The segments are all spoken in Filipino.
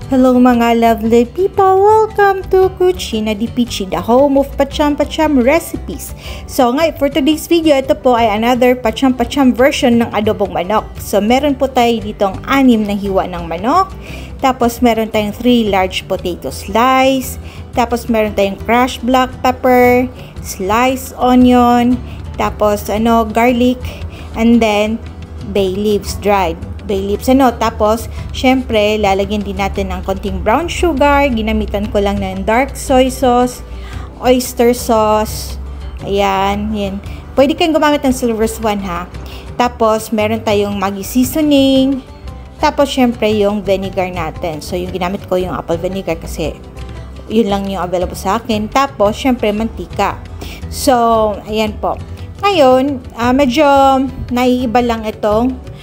Hello mga lovely people! Welcome to Cucina di Pichi, the home of pacham-pacham recipes. So for today's video, ito po ay another pacham-pacham version ng adobong manok. So meron po tayo ditong 6 na hiwa ng manok. Tapos meron tayong 3 large potato slice. Tapos meron tayong crushed black pepper, sliced onion, tapos garlic, and then bay leaves dried. Tapos, syempre, lalagyan din natin ng konting brown sugar. Ginamitan ko lang ng dark soy sauce, oyster sauce. Ayan, yan. Pwede kayong gumamit ng silver swan, ha. Tapos, meron tayong Maggi seasoning. Tapos, syempre, yung vinegar natin. So, yung ginamit ko yung apple vinegar kasi yun lang yung available sa akin. Tapos, syempre, mantika. So, ayan po. Ngayon, medyo naiiba lang itong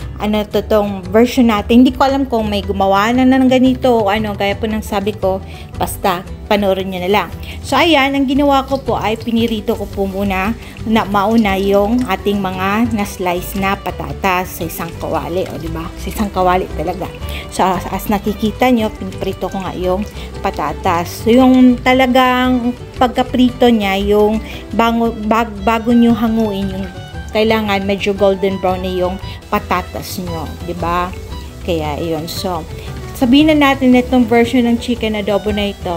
tong version natin. Hindi ko alam kung may gumawa na ng ganito o gaya po ng sabi ko, basta panoorin nyo na lang. So ayan, ang ginawa ko po ay pinirito ko po muna na mauna yung ating mga na-slice na patatas sa isang kawali, o diba? Sa isang kawali talaga. So as nakikita nyo, pinprito ko nga yung patatas. So yung talagang pagkaprito niya, yung bago nyo hanguin, yung kailangan medyo golden brown na yung patatas nyo, di ba? Kaya yun. So, sabihin na natin na itong version ng chicken adobo na ito,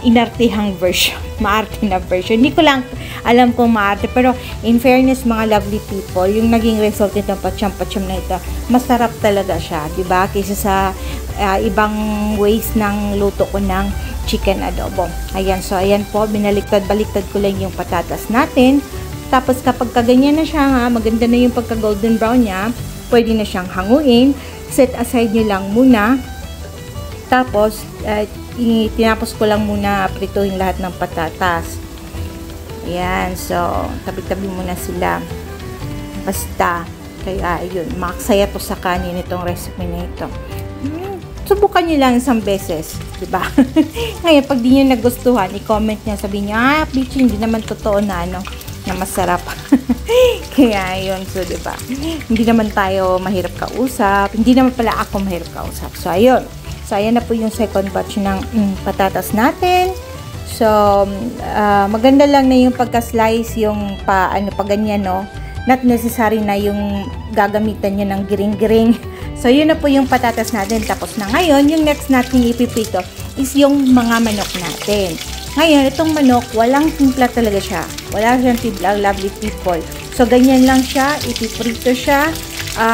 inartihang version, maarte na version. Hindi ko lang alam kung maarte, pero in fairness mga lovely people, yung naging result nitong pacham-pacham na ito, masarap talaga siya, di ba? Kaysa sa ibang ways ng luto ko ng chicken adobo. Ayan, so ayan po, binaliktad-baliktad ko lang yung patatas natin. Tapos kapag kaganyan na siya, maganda na yung pagka golden brown niya, pwede na siyang hanguin. Set aside nyo lang muna. Tapos, tinapos ko lang muna prituhin lahat ng patatas. Ayan, so, tabi-tabi muna sila. Basta, kaya yun, maksaya to sa kanin itong recipe na ito. Subukan nyo lang isang beses, diba? Ngayon, pag di nyo nagustuhan, i-comment nyo, sabihin nyo, Pichi, hindi naman totoo na na masarap. Kaya yun, so diba, hindi naman tayo mahirap kausap, hindi naman pala ako mahirap kausap. So ayun, so ayan na po yung second batch ng patatas natin. So maganda lang na yung pagka-slice, yung pa ganyan, no, not necessary na yung gagamitan nyo ng giring-giring. So yun na po yung patatas natin. Tapos na ngayon, yung next natin ipipito is yung mga manok natin. Ngayon, itong manok, walang timpla talaga siya. Wala siyang timpla, lovely people. So, ganyan lang siya. Ipiprito siya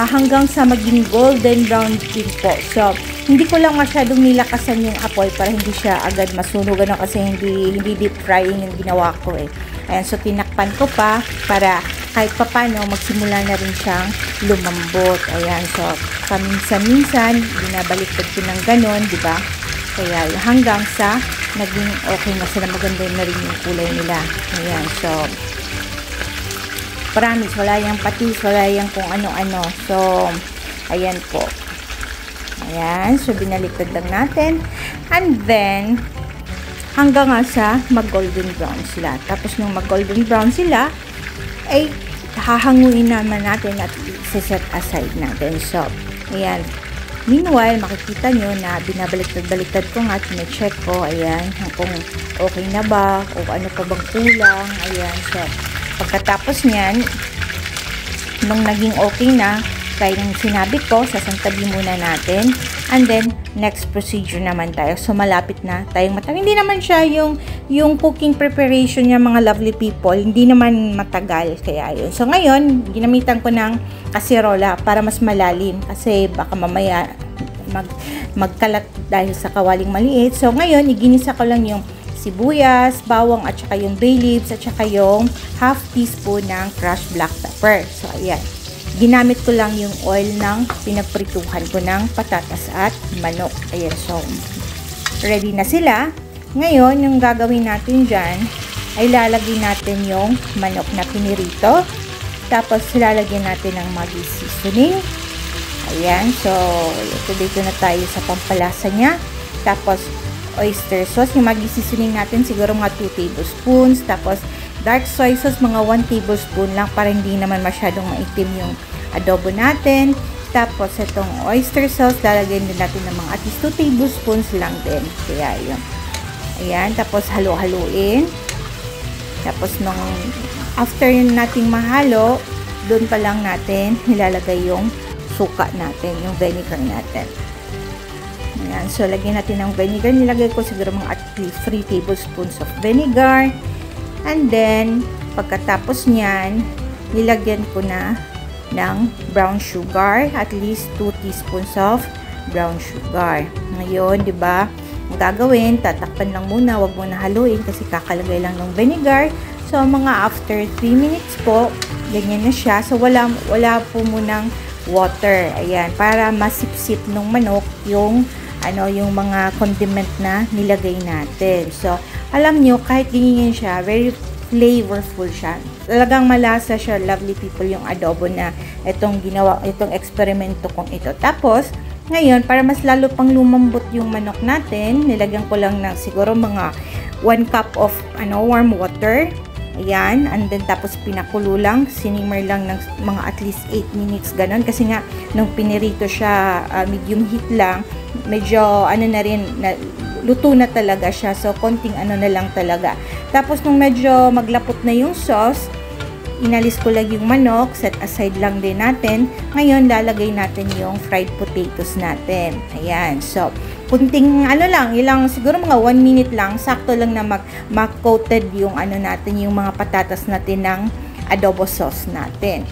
hanggang sa maging golden brown din po. So, hindi ko lang masyadong nilakasan yung apoy para hindi siya agad masunog. Kasi hindi deep frying yung ginawa ko eh. Ayan, so tinakpan ko pa para kahit papano magsimula na rin siyang lumambot. Ayan, so paminsan-minsan, binabaliktad ko ng ganon, di ba? Kaya hanggang sa naging okay na sila, maganda na rin yung kulay nila. Ayan, so promise, wala yung patis, wala yung kung ano-ano. So, ayan po. Ayan, so binaliktad lang natin. And then, hanggang nga sa mag-golden brown sila. Tapos nung mag-golden brown sila, ay hahanguin naman natin at set aside natin. So, ayan. Meanwhile, makikita nyo na binabaliktad-baliktad ko nga, chinecheck ko, ayan, kung okay na ba, o ano pa bang kulang, ayan. So, pagkatapos nyan, nung naging okay na, kaya yung sinabi ko, sasantabi muna natin, and then, next procedure naman tayo. So, malapit na tayong matagal. Hindi naman siya yung cooking preparation niya, mga lovely people, hindi naman matagal, kaya yun. So, ngayon, ginamitan ko ng kasirola para mas malalim, kasi baka mamaya magkalat dahil sa kawaling maliit. So, ngayon, iginisa ko lang yung sibuyas, bawang, at saka yung bay leaves, at saka yung half teaspoon ng crushed black pepper. So, ayan. Ginamit ko lang yung oil ng pinagprituhan ko ng patatas at manok. Ayan, so, ready na sila. Ngayon, yung gagawin natin dyan, ay lalagyan natin yung manok na pinirito. Tapos, lalagyan natin ng Maggi seasoning. Ayan, so, dito na tayo sa pampalasa niya. Tapos, oyster sauce. Yung Maggi seasoning natin, siguro mga 2 tablespoons. Tapos, dark soy sauce, mga 1 tablespoon lang para hindi naman masyadong maitim yung adobo natin. Tapos, itong oyster sauce, lalagyan din natin ng mga at least 2 tablespoons lang din. Kaya, yun. Ayan, tapos halo-haluin. Tapos, nung after yun nating mahalo, doon pa lang natin nilalagay yung suka natin, yung vinegar natin. Ayan, so lagyan natin ng vinegar. Nilagay ko siguro mga at least 3 tablespoons of vinegar. And then, pagkatapos nyan, nilagyan ko na ng brown sugar, at least 2 teaspoons of brown sugar. Ngayon, 'di ba? Ang gagawin, tatakpan lang muna, wag mo na haluin kasi kakalagay lang ng vinegar. So, mga after 3 minutes po, ganyan na siya. So, wala po munang water. Ayan, para masipsip ng manok yung yung mga condiment na nilagay natin. So, alam nyo, kahit ganyan siya, very flavorful siya. Talagang malasa siya, lovely people, yung adobo na itong eksperimento kong ito. Tapos, ngayon, para mas lalo pang lumambot yung manok natin, nilagyan ko lang ng siguro mga 1 cup of warm water. Ayan, and then tapos pinakulo lang, sinimmer lang ng mga at least 8 minutes, ganun. Kasi nga, nung pinirito siya, medium heat lang, medyo na rin, luto na talaga siya. So, konting na lang talaga. Tapos, nung medyo maglapot na yung sauce, inalis ko lang yung manok, set aside lang din natin. Ngayon, lalagay natin yung fried potatoes natin. Ayan, so, kunting lang, ilang siguro mga 1 minute lang, sakto lang na mag-coated yung natin, yung mga patatas natin ng adobo sauce natin.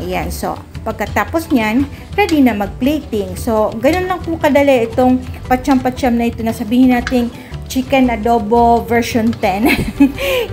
Ayan, so, pagkatapos nyan, ready na mag-plating. So, ganun lang po kadali itong pacham-pacham na ito na sabihin natin chicken adobo version 10.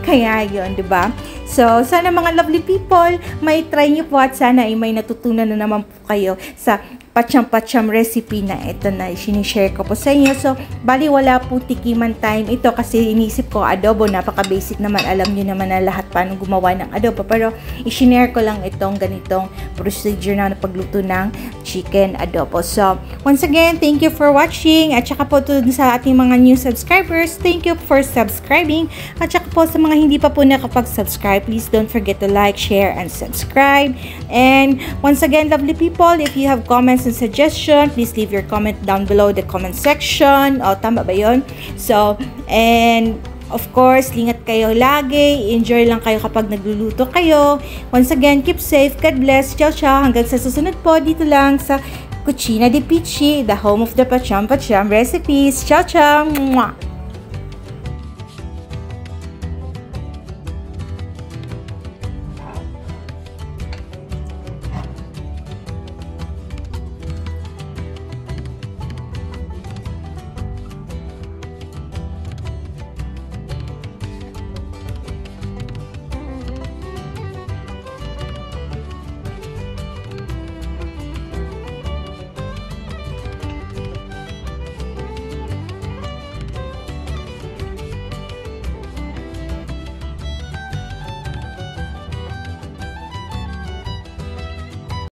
Kaya yun, diba? So, sana mga lovely people, may try nyo po at sana ay may natutunan na naman po kayo sa pacham-pacham recipe na ito na sinishare ko po sa inyo. So, bali wala po tikiman time ito kasi inisip ko adobo, napaka-basic naman. Alam nyo naman na lahat paano gumawa ng adobo. Pero, isinare ko lang itong ganitong procedure na pagluto ng chicken adobo. So, once again, thank you for watching. At saka po sa ating mga new subscribers, thank you for subscribing. At saka po sa mga hindi pa po nakapag-subscribe, please don't forget to like, share, and subscribe. And once again, lovely people, if you have comments and suggestion, please leave your comment down below the comment section. O, tama ba yun? So, and of course, ingat kayo lagi. Enjoy lang kayo kapag nagluluto kayo. Once again, keep safe. God bless. Ciao, ciao. Hanggang sa susunod po dito lang sa Cucina di Pichi, the home of the Pacham-Pacham recipes. Ciao, ciao. Mwah!